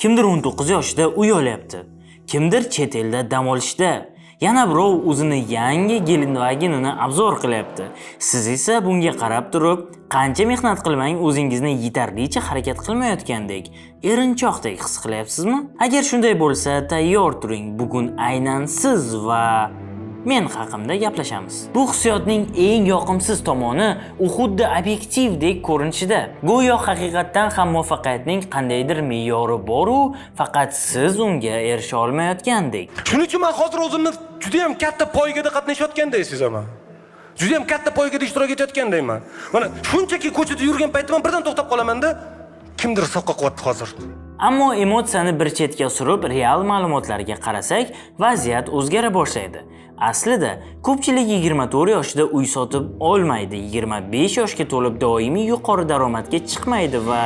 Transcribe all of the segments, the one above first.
Kimdir 19 yoshida uy olyapti. Kimdir chet elda dam olishda. Yana birov o'zini yangi Gelandewagenini obzor qilyapti. Siz esa bunga qarab turib, qancha mehnat qilmang o'zingizni yetarlicha harakat qilmayotgandek, erinchoqdek his qilyapsizmi? Agar shunday bo'lsa, tayyor turing. Bugun aynan siz va men haqimda gaplashamiz. Bu hissiyotning eng yoqimsiz tomoni u xuddi obyektivdek ko'rinishida. Go'yo haqiqatdan ham muvaffaqiyatning qandaydir me'yori bor-u, faqat siz unga erisha olmayotgandek. Shuning uchun men hozir o'zimni juda ham katta poygada qatnashayotganday sezaman. Juda ham katta poygada ishtirok etayotgandayman. Mana shunchaki ko'chada yurgan paytimda birdan to'xtab qolaman-da, kimdir soqqa qilyapti hozir. Ammo emotsiyani bir chetga surib, real ma'lumotlarga qarasak, vaziyat o'zgara boshlaydi. Aslida, ko'pchilik 24 yoshida uy sotib olmaydi, 25 yoshga to'lib doimiy yuqori daromadga chiqmaydi va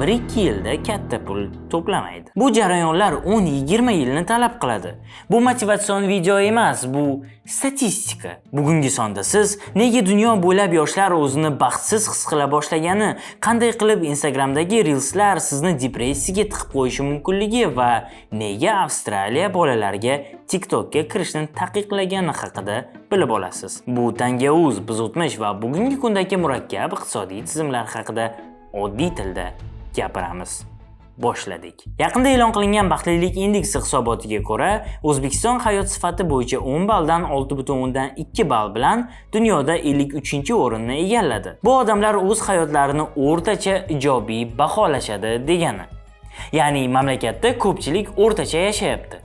1-2 yilda katta pul to'plamaydi. Bu jarayonlar 10-20 yilni talab qiladi. Bu motivatsion video emas, bu statistika. Bugungi sonda siz nega dunyo bo'ylab yoshlar o'zini baxtsiz his qila boshlagani, qanday qilib Instagramdagi reelslar sizni depressiyaga tiqib qo'yishi mumkinligi va nega Avstraliya bolalarga TikTokga kirishni taqiqlagani haqida bilib olasiz. Bu Tangavuz, biz o'tmish va bugungi kundagi murakkab iqtisodiy tizimlar haqida oddiy tilda gapiramiz. Boshladik. Yaqinda e'lon qilingan baxtlilik indeksi hisobotiga ko'ra, O'zbekiston hayot sifati bo'yicha 10 balldan 6.2 ball bilan dunyoda 53-o'rinni egalladi. Bu odamlar o'z hayotlarini o'rtacha ijobiy baholashadi degani. Ya'ni mamlakatda ko'pchilik o'rtacha yashayapti.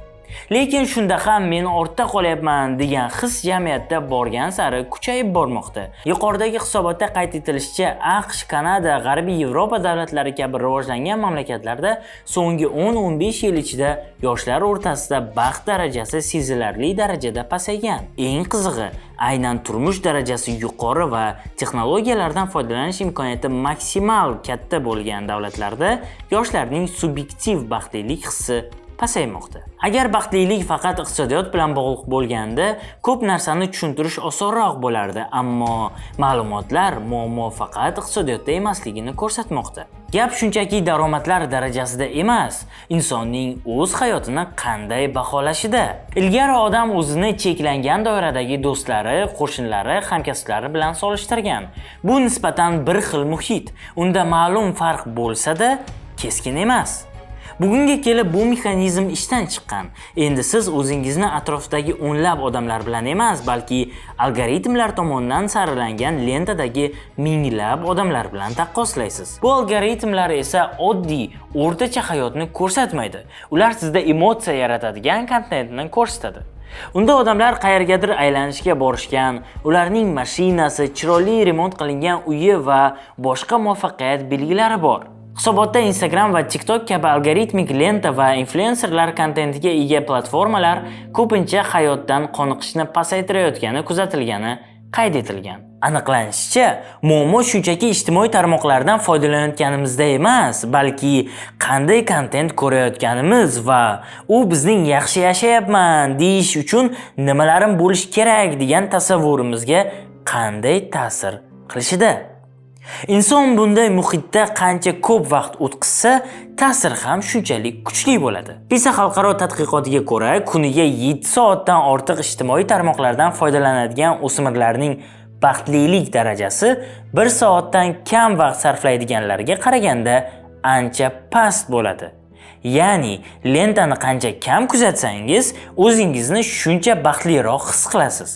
Lekin shunda ham men ortda qolyapman degan his jamiyatda borgan sari kuchayib bormoqda. Yuqoridagi hisobotda qayd etilishicha, AQSh, Kanada, G'arbiy Yevropa davlatlari kabi rivojlangan mamlakatlarda so'nggi 10-15 yil ichida yoshlar o'rtasida baxt darajasi sezilarli darajada pasaygan. Eng qizig'i, aynan turmush darajasi yuqori va texnologiyalardan foydalanish imkoniyati maksimal katta bo'lgan davlatlarda yoshlarning subyektiv baxtlilik hissi pasaymoqda. Agar baxtlilik faqat iqtisodiyot bilan bog'liq bo'lganda, ko'p narsani tushuntirish osonroq bo'lardi, ammo ma'lumotlar muammo faqat iqtisodiyotda emasligini ko'rsatmoqda. Gap shunchaki daromadlar darajasida emas, insonning o'z hayotini qanday baholashida. Ilgari odam o'zini cheklangan doiradagi do'stlari, qo'shnilari, hamkasblari bilan solishtirgan. Bu nisbatan bir xil muhit. Unda ma'lum farq bo'lsa-da, keskin emas. Bugunga kelib bu mexanizm ishdan chiqqan. Endi siz o'zingizni atrofdagi o'nlab odamlar bilan emas, balki algoritmlar tomonidan saralangan lentadagi minglab odamlar bilan taqqoslaysiz. Bu algoritmlar esa oddiy, o'rtacha hayotni ko'rsatmaydi. Ular sizda emotsiya yaratadigan kontentni ko'rsatadi. Unda odamlar qayergadir aylanishga borishgan, ularning mashinasi, chiroyli remont qilingan uyi va boshqa muvaffaqiyat belgilari bor. Hisobotda Instagram va TikTok kabi algoritmik lenta va influencerlar kontentiga ega platformalar ko'pincha hayotdan qoniqishni pasaytirayotgani kuzatilgani qayd etilgan. Aniqlanishicha, muammo shunchaki ijtimoiy tarmoqlardan foydalanayotganimizda emas, balki qanday kontent ko'rayotganimiz va u bizning yaxshi yashayapman deyish uchun nimalarim bo'lish kerak degan tasavvurimizga qanday ta'sir qilishida. Inson bunday muhitda qancha ko'p vaqt o'tkazsa, ta'sir ham shunchalik kuchli bo'ladi. PISA xalqaro tadqiqotiga ko'ra, kuniga 7 soatdan ortiq ijtimoiy tarmoqlardan foydalanadigan o'smirlarning baxtlilik darajasi 1 soatdan kam vaqt sarflaydiganlarga qaraganda ancha past bo'ladi. Ya'ni, lentani qancha kam kuzatsangiz, o'zingizni shuncha baxtliroq his qilasiz.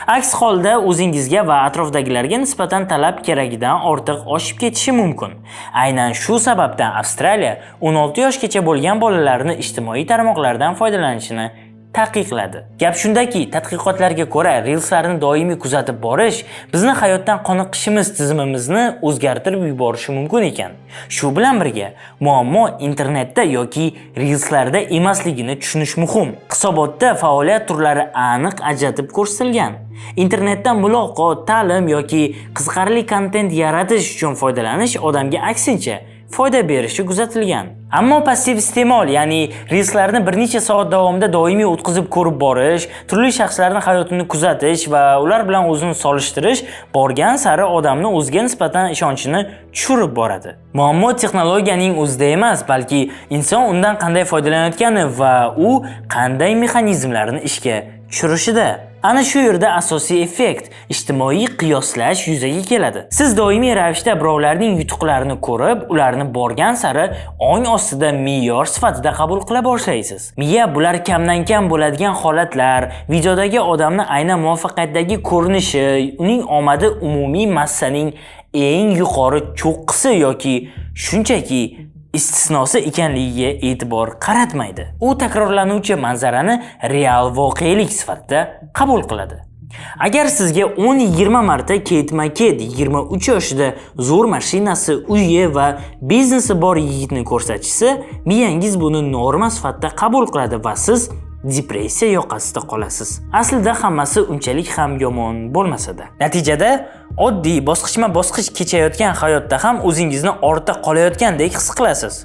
Aks holda o'zingizga va atrofdagilarga nisbatan talab keragidan ortiq oshib ketishi mumkin. Aynan shu sababdan Avstraliya 16 yoshgacha bo'lgan bolalarni ijtimoiy tarmoqlardan foydalanishini taqiqladi. Gap shundaki, tadqiqotlarga ko'ra, reelslarni doimiy kuzatib borish bizni hayotdan qoniqishimiz tizimimizni o'zgartirib yuborishi mumkin ekan. Shu bilan birga, muammo internetda yoki reelslarda emasligini tushunish muhim. Hisobotda faoliyat turlari aniq ajratib ko'rsatilgan. Internetdan muloqot, ta'lim yoki qiziqarli kontent yaratish uchun foydalanish odamga aksincha foyda berishi kuzatilgan. Ammo passiv iste'mol, ya'ni reelslarni bir necha soat davomida doimiy o'tkazib ko'rib borish, turli shaxslarning hayotini kuzatish va ular bilan o'zini solishtirish borgan sari odamni o'ziga nisbatan ishonchini tushirib boradi. Muammo texnologiyaning o'zida emas, balki inson undan qanday foydalanayotgani va u qanday mexanizmlarni ishga tushirishida. Ana shu yerda asosiy effekt, ijtimoiy qiyoslash yuzaga keladi. Siz doimiy ravishda birovlarning yutuqlarini ko'rib, ularni borgan sari ong ostida me'yor sifatida qabul qila boshlaysiz. Miya bular kamdan kam bo'ladigan holatlar, videodagi odamni aynan muvaffaqiyatdagi ko'rinishi, uning omadi umumiy massaning eng yuqori cho'qqisi yoki shunchaki istisnosi ekanligiga e'tibor qaratmaydi. U takrorlanuvchi manzarani real voqelik sifatida qabul qiladi. Agar sizga 10-20 marta ketma-ket 23 yoshida zo'r mashinasi, uyi va biznesi bor yigitni ko'rsatishsa, miyangiz buni norma sifatida qabul qiladi va siz depressiya yoqasida qolasiz. Aslida hammasi unchalik ham yomon bo'lmasa-da. Natijada oddiy bosqichma-bosqich kechayotgan hayotda ham o'zingizni ortda qolayotgandek his qilasiz.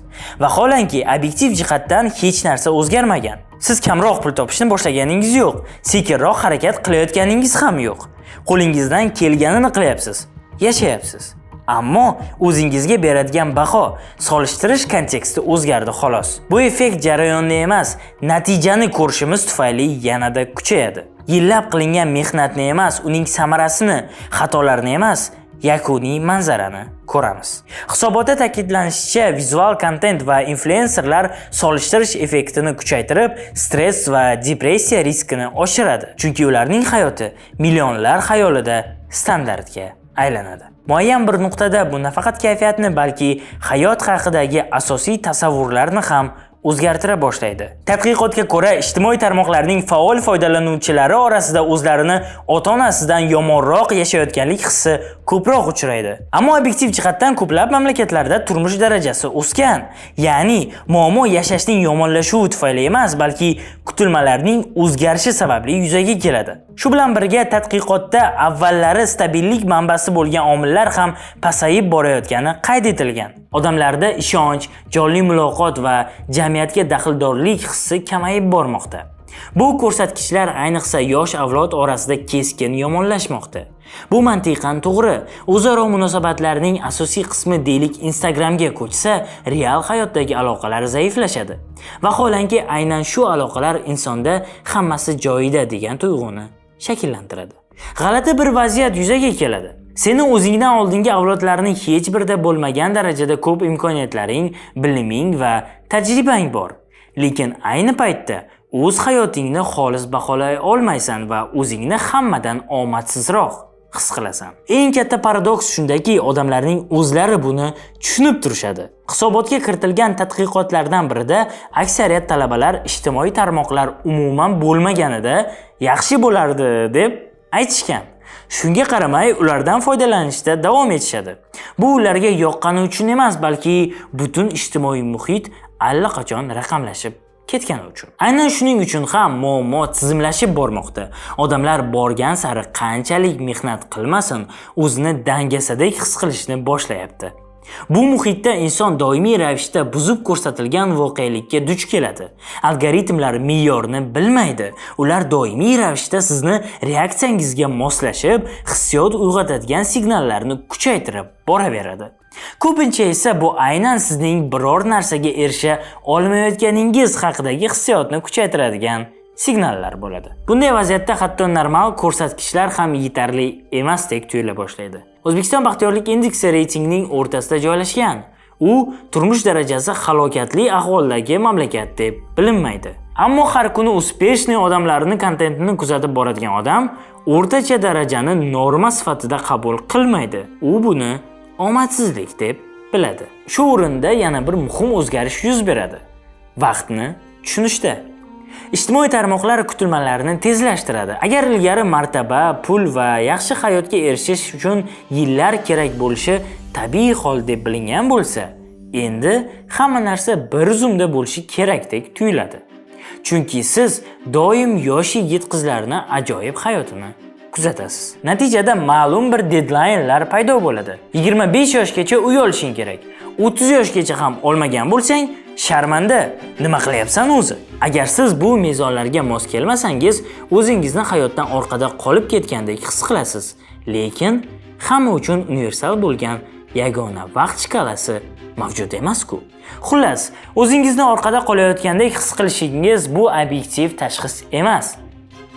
Vaholanki obyektiv jihatdan hech narsa o'zgarmagan. Siz kamroq pul topishni boshlaganingiz yo'q, sekinroq harakat qilayotganingiz ham yo'q. Qo'lingizdan kelganini qilyapsiz, yashayapsiz. Ammo o'zingizga beradigan baho, solishtirish konteksti o'zgardi xolos. Bu effekt jarayonni emas, natijani ko'rishimiz tufayli yanada kuchayadi. Yillab qilingan mehnatni emas, uning samarasini, xatolarni emas, yakuniy manzarani ko'ramiz. Hisobotda ta'kidlanishicha, vizual kontent va influenserlar solishtirish effektini kuchaytirib, stress va depressiya riskini oshiradi. Chunki ularning hayoti millionlar xayolida standartga aylanadi. Muayyan bir nuqtada bu nafaqat kayfiyatni, balki hayot haqidagi asosiy tasavvurlarni ham o'zgartira boshlaydi. Tadqiqotga ko'ra, ijtimoiy tarmoqlarning faol foydalanuvchilari orasida o'zlarini ota-onasidan yomonroq yashayotganlik hissi ko'proq uchraydi. Ammo obyektiv jihatdan ko'plab mamlakatlarda turmush darajasi o'sgan. Ya'ni, muammo yashashning yomonlashuvi tufayli emas, balki kutilmalarning o'zgarishi sababli yuzaga keladi. Shu bilan birga tadqiqotda avvallari stabillik manbasi bo'lgan omillar ham pasayib borayotgani qayd etilgan. Odamlarda ishonch, jonli muloqot va jamiyatga daxldorlik hissi kamayib bormoqda. Bu ko'rsatkichlar ayniqsa yosh avlod orasida keskin yomonlashmoqda. Bu mantiqan to'g'ri. O'zaro munosabatlarning asosiy qismi deylik Instagramga ko'chsa, real hayotdagi aloqalar zaiflashadi. Vaholanki aynan shu aloqalar insonda hammasi joyida degan tuyg'uni shakllantiradi. G'alati bir vaziyat yuzaga keladi. Seni o'zingdan oldingi avlodlarning hech birida bo'lmagan darajada ko'p imkoniyatlaring, biliming va tajribang bor. Lekin ayni paytda o'z hayotingni xolis baholay olmaysan va o'zingni hammadan omadsizroq his qilasan. Eng katta paradoks shundaki, odamlarning o'zlari buni tushunib turishadi. Hisobotga kiritilgan tadqiqotlardan birida aksariyat talabalar ijtimoiy tarmoqlar umuman bo'lmaganida yaxshi bo'lardi deb aytishgan. Shunga qaramay, ulardan foydalanishda davom etishadi. Bu ularga yoqqani uchun emas, balki butun ijtimoiy muhit allaqachon raqamlashib ketgani uchun. Aynan shuning uchun ham muammo tizimlashib bormoqda. Odamlar borgan sari qanchalik mehnat qilmasin, o'zini dangasadek his qilishni boshlayapti. Bu muhitda inson doimiy ravishda buzib ko'rsatilgan voqelikka duch keladi. Algoritmlar me'yorni bilmaydi. Ular doimiy ravishda sizni reaksiyangizga moslashib, hissiyot uyg'otadigan signallarni kuchaytirib boraveradi. Ko'pincha esa bu aynan sizning biror narsaga erisha olmayotganingiz haqidagi hissiyotni kuchaytiradigan signallar bo'ladi. Bunday vaziyatda hatto normal ko'rsatkichlar ham yetarli emasdek tuyula boshlaydi. O'zbekiston baxtiyorlik indeksi reytingning o'rtasida joylashgan. U turmush darajasi halokatli ahvoldagi mamlakat deb bilinmaydi. Ammo har kuni uspeshniy odamlarning kontentini kuzatib boradigan odam o'rtacha darajani norma sifatida qabul qilmaydi. U buni omadsizlik deb biladi. Shu o'rinda yana bir muhim o'zgarish yuz beradi. Vaqtni tushunishda. Ijtimoiy tarmoqlar kutilmalarni tezlashtiradi. Agar ilgari martaba, pul va yaxshi hayotga erishish uchun yillar kerak bo'lishi tabiiy hol deb bilingan bo'lsa, endi hamma narsa bir zumda bo'lishi kerakdek tuyuladi. Chunki siz doim yosh yigit-qizlarni ajoyib hayotini kuzatasiz. Natijada ma'lum bir deadlinelar paydo bo'ladi. 25 yoshgacha uy olishing kerak. 30 yoshgacha ham olmagan bo'lsang, sharmanda. Nima qilyapsan o'zi? Agar siz bu mezonlarga mos kelmasangiz, o'zingizni hayotdan orqada qolib ketgandek his qilasiz. Lekin hamma uchun universal bo'lgan yagona vaqt shkalasi mavjud emas-ku. Xullas, o'zingizni orqada qolayotgandek his qilishingiz bu obyektiv tashxis emas.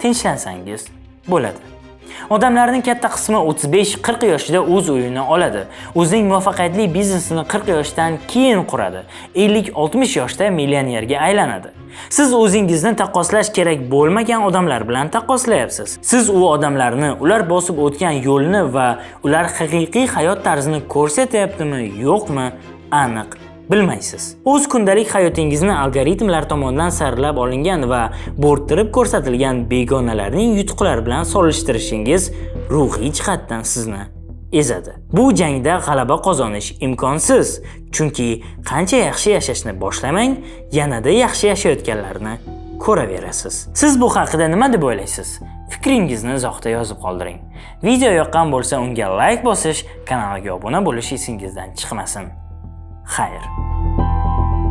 Tinchlansangiz bo'ladi. Odamlarning katta qismi 35-40 yoshida o'z uyini oladi. O'zining muvaffaqiyatli biznesini 40 yoshdan keyin quradi. 50-60 yoshda millionerga aylanadi. Siz o'zingizni taqqoslash kerak bo'lmagan odamlar bilan taqqoslayapsiz. Siz u odamlarni, ular bosib o'tgan yo'lni va ular haqiqiy hayot tarzini ko'rsatyaptimi, yo'qmi, aniq bilmaysiz. O'z kundalik hayotingizni algoritmlar tomonidan saralab olingan va bo'rttirib ko'rsatilgan begonalarning yutuqlari bilan solishtirishingiz ruhiy jihatdan sizni ezadi. Bu jangda g'alaba qozonish imkonsiz, chunki qancha yaxshi yashashni boshlamang, yanada yaxshi yashayotganlarni ko'raverasiz. Siz bu haqida nima deb o'ylaysiz? Fikringizni izohda yozib qoldiring. Video yoqqan bo'lsa, unga like bosish, kanalga obuna bo'lish esingizdan chiqmasin. Xayr.